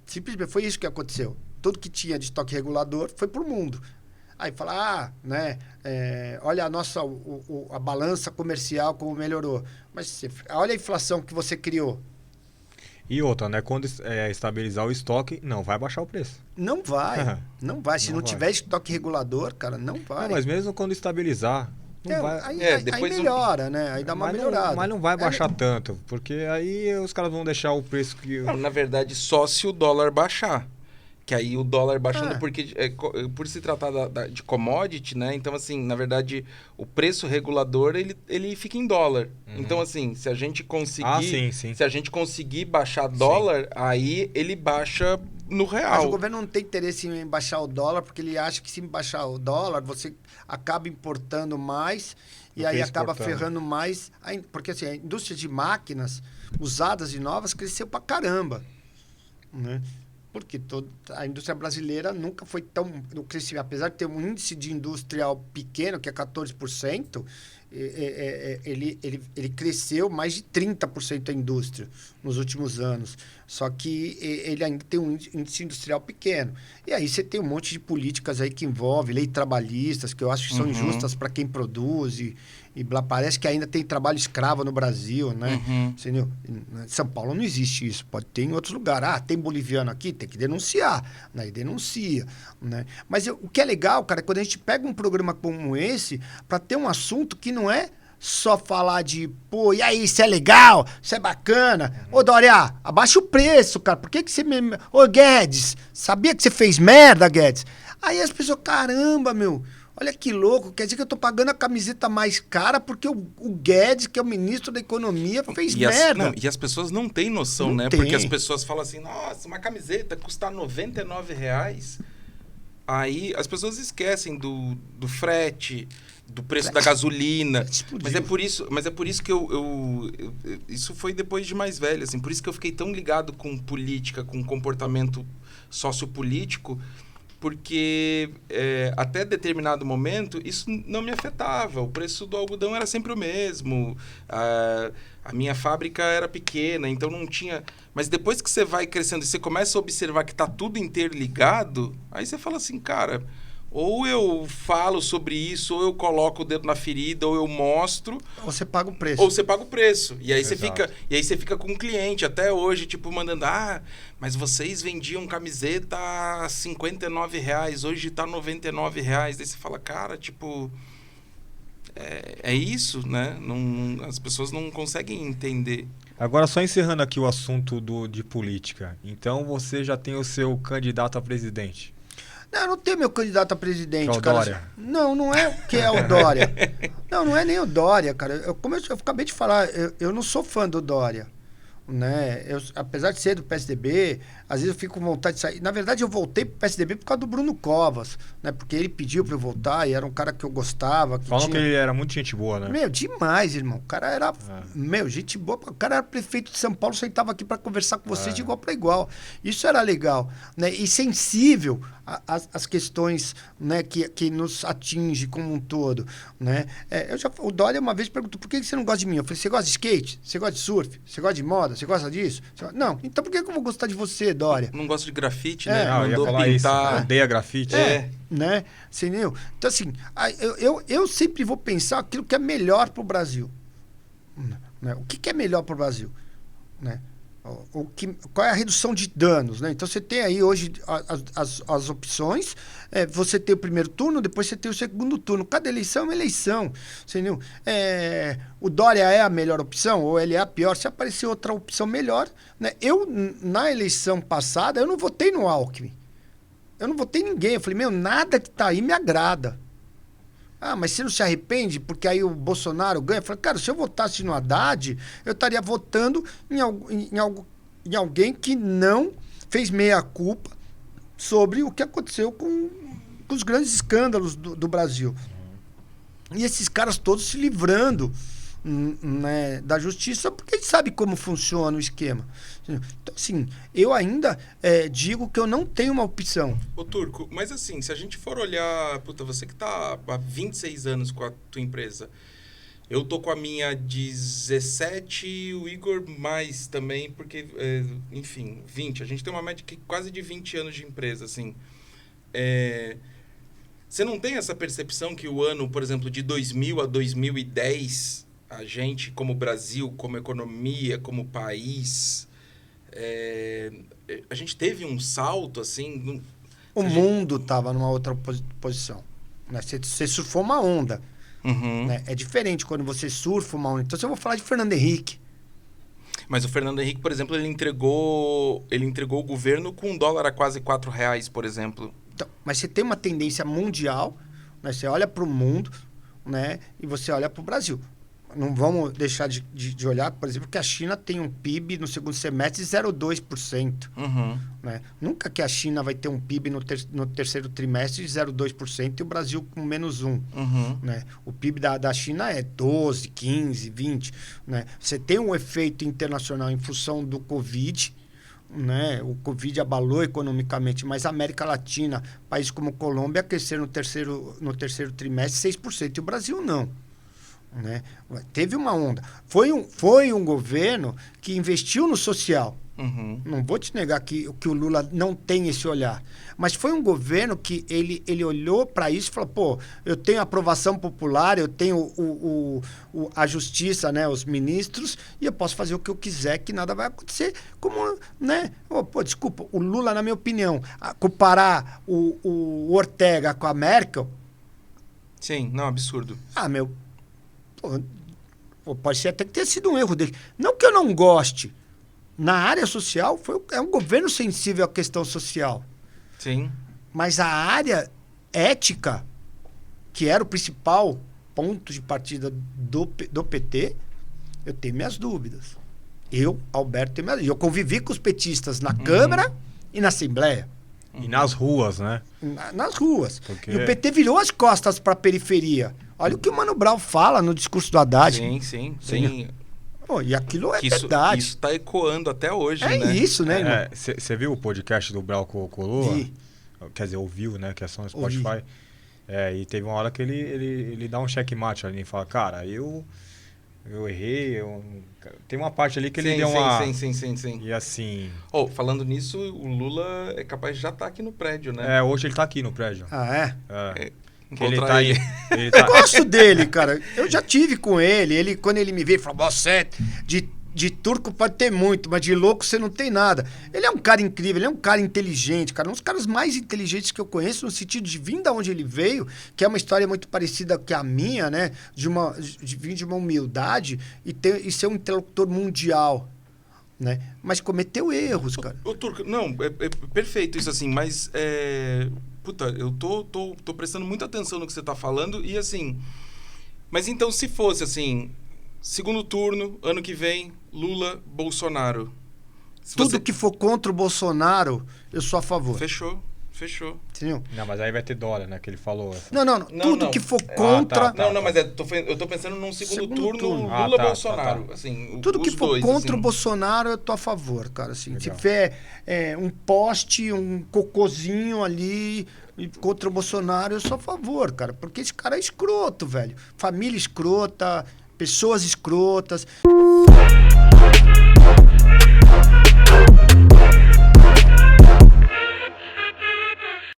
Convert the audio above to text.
Simplesmente foi isso que aconteceu. Tudo que tinha de estoque regulador foi para o mundo. Aí fala, olha a nossa a balança comercial como melhorou. Mas olha a inflação que você criou. E outra, né? Quando estabilizar o estoque, não vai baixar o preço. Não vai. Não vai. Se não vai. tiver estoque regulador, cara, não vai. Não, mas mesmo quando estabilizar, não vai. Aí melhora, né? Aí dá uma melhorada. Mas não vai baixar tanto, porque aí os caras vão deixar o preço que... Não, na verdade, só se o dólar baixar. Que aí o dólar baixando, porque por se tratar de commodity, né? Então, assim, na verdade, o preço regulador, ele fica em dólar. Então, assim, se a gente conseguir... Se a gente conseguir baixar dólar, aí ele baixa no real. Mas o governo não tem interesse em baixar o dólar, porque ele acha que se baixar o dólar, você acaba importando mais e aí acaba ferrando mais. Porque, assim, a indústria de máquinas usadas e novas cresceu pra caramba, né? Porque a indústria brasileira nunca foi tão... Apesar de ter um índice de industrial pequeno, que é 14%, ele cresceu mais de 30% a indústria nos últimos anos. Só que ele ainda tem um índice industrial pequeno. E aí você tem um monte de políticas aí que envolvem leis trabalhistas, que eu acho que são injustas para quem produz e parece que ainda tem trabalho escravo no Brasil, né? Entendeu? Em São Paulo não existe isso, pode ter em outros lugares. Tem boliviano aqui, tem que denunciar, né? E denuncia, né? Mas o que é legal, cara, é quando a gente pega um programa como esse para ter um assunto que não é só falar de, pô, e aí, isso é legal, isso é bacana. Ô, Dória, abaixa o preço, cara, por que você... Ô, Guedes, sabia que você fez merda, Guedes? Aí as pessoas, caramba, meu... Olha que louco, quer dizer que eu tô pagando a camiseta mais cara porque o Guedes, que é o ministro da Economia, fez merda. E as pessoas não têm noção, né? Porque as pessoas falam assim, nossa, uma camiseta custa R$99. Aí as pessoas esquecem do frete, do preço da gasolina. Mas é por isso que isso foi depois de mais velho, assim. Por isso que eu fiquei tão ligado com política, com comportamento sociopolítico, porque até determinado momento isso não me afetava. O preço do algodão era sempre o mesmo. A minha fábrica era pequena, então não tinha... Mas depois que você vai crescendo e você começa a observar que está tudo interligado, aí você fala assim, cara... Ou eu falo sobre isso, ou eu coloco o dedo na ferida, ou eu mostro. Ou você paga o preço. Ou você paga o preço. E aí você fica com o cliente até hoje, tipo, mandando, mas vocês vendiam camiseta a R$59, hoje tá R$99. Daí você fala, cara, tipo, é isso, né? As pessoas não conseguem entender. Agora, só encerrando aqui o assunto de política. Então, você já tem o seu candidato a presidente? Não, eu não tenho meu candidato a presidente, que é o cara. Dória. Não é que é o Dória. Não é nem o Dória, cara. Como eu acabei de falar, eu não sou fã do Dória, né? Apesar de ser do PSDB, às vezes eu fico com vontade de sair. Na verdade, eu voltei pro PSDB por causa do Bruno Covas, né? Porque ele pediu pra eu voltar e era um cara que eu gostava. Falam que ele era muito gente boa, né? Meu, demais, irmão. O cara era, gente boa. O cara era prefeito de São Paulo, sentava aqui pra conversar com vocês de igual pra igual. Isso era legal, né? E sensível às questões, né, que nos atinge como um todo, né? O Dória uma vez perguntou, por que você não gosta de mim? Eu falei, você gosta de skate? Você gosta de surf? Você gosta de moda? Você gosta disso? Não. Então por que eu vou gostar de você, Dória? Não gosto de grafite, né? Não, eu ia falar pintar. Isso. Odeia grafite. Né? Você entendeu? Então, assim, eu sempre vou pensar aquilo que é melhor pro Brasil. Né? O que é melhor pro Brasil? Né? Qual é a redução de danos, né? Então você tem aí hoje as opções, você tem o primeiro turno, depois você tem o segundo turno. Cada eleição é uma eleição, entendeu? O Dória é a melhor opção ou ele é a pior? Se aparecer outra opção melhor, né? Na eleição passada, eu não votei no Alckmin. Eu não votei em ninguém. Eu falei, nada que tá aí me agrada. Mas você não se arrepende porque aí o Bolsonaro ganha? Eu falei, cara, se eu votasse no Haddad, eu estaria votando em alguém que não fez meia-culpa sobre o que aconteceu com os grandes escândalos do Brasil. E esses caras todos se livrando, né, da justiça, porque a gente sabe como funciona o esquema. Então, assim, eu ainda digo que eu não tenho uma opção. Ô, Turco, mas assim, se a gente for olhar... Puta, você que tá há 26 anos com a tua empresa, Eu tô com a minha 17, o Igor mais também, porque, enfim, 20. A gente tem uma média de quase de 20 anos de empresa, assim. Você não tem essa percepção que o ano, por exemplo, de 2000 a 2010, a gente, como Brasil, como economia, como país, a gente teve um salto, assim... O mundo estava numa outra posição. Né? Você surfou uma onda. Uhum. Né? É diferente quando você surfa uma onda. Então, eu vou falar de Fernando Henrique. Mas o Fernando Henrique, por exemplo, ele entregou o governo com $1 a quase R$4, por exemplo. Então, mas você tem uma tendência mundial, né? Você olha para o mundo, né? E você olha para o Brasil. Não vamos deixar de olhar, por exemplo, que a China tem um PIB no segundo semestre de 0,2%. Uhum. Né? Nunca que a China vai ter um PIB no terceiro trimestre de 0,2% e o Brasil com menos 1%. Uhum. Né? O PIB da China é 12, 15, 20%. Né? Você tem um efeito internacional em função do Covid. Né? O Covid abalou economicamente, mas a América Latina, países como Colômbia, cresceram no terceiro trimestre 6% e o Brasil não. Né? Teve uma onda. Foi um governo que investiu no social. Uhum. Não vou te negar que o Lula não tem esse olhar. Mas foi um governo que ele olhou para isso e falou, pô, eu tenho aprovação popular, eu tenho a justiça, né, os ministros, e eu posso fazer o que eu quiser, que nada vai acontecer. Como, né? Desculpa, o Lula, na minha opinião, comparar o Ortega com a Merkel... Sim, não, absurdo. Meu... pode ser até que tenha sido um erro dele. Não que eu não goste. Na área social, é um governo sensível à questão social. Sim. Mas a área ética, que era o principal ponto de partida do PT, eu tenho minhas dúvidas. Alberto, tenho minhas dúvidas. Eu convivi com os petistas na Câmara e na Assembleia. E nas ruas, né? Nas ruas. Porque... E o PT virou as costas para a periferia. Olha o que o Mano Brown fala no discurso do Haddad. Sim. E aquilo é verdade. Isso tá ecoando até hoje, né? É isso, né, irmão? Você viu o podcast do Brau com o Lula? Vi. Quer dizer, ouviu, né? Que é só no Spotify. E teve uma hora que ele dá um checkmate ali e fala, cara, eu errei. Tem uma parte ali que ele deu uma... Sim. E assim... Falando nisso, o Lula é capaz de já estar aqui no prédio, né? Hoje ele tá aqui no prédio. Ah, é? Ele tá aí. Eu gosto dele, cara. Eu já tive com ele. Quando ele me veio, ele falou, você de turco pode ter muito, mas de louco você não tem nada. Ele é um cara incrível, ele é um cara inteligente, cara. Um dos caras mais inteligentes que eu conheço, no sentido de vir da onde ele veio, que é uma história muito parecida com a minha, né? De vir de uma humildade e ser um interlocutor mundial. Né? Mas cometeu erros, cara. O Turco, não, é perfeito isso assim, mas puta, eu tô prestando muita atenção no que você tá falando e assim, mas então se fosse assim, segundo turno, ano que vem, Lula, Bolsonaro. Tudo que for contra o Bolsonaro, eu sou a favor. Fechou. Entendeu? Não, mas aí vai ter Dória, né? Que ele falou. Não. Tudo que for contra... Não, mas eu tô pensando num segundo turno. Lula, Bolsonaro. Tá. Assim, tudo que for dois, contra assim. o Bolsonaro, eu tô a favor, cara. Assim, Legal. se tiver um poste, um cocôzinho ali contra o Bolsonaro, eu sou a favor, cara. Porque esse cara é escroto, velho. Família escrota, pessoas escrotas.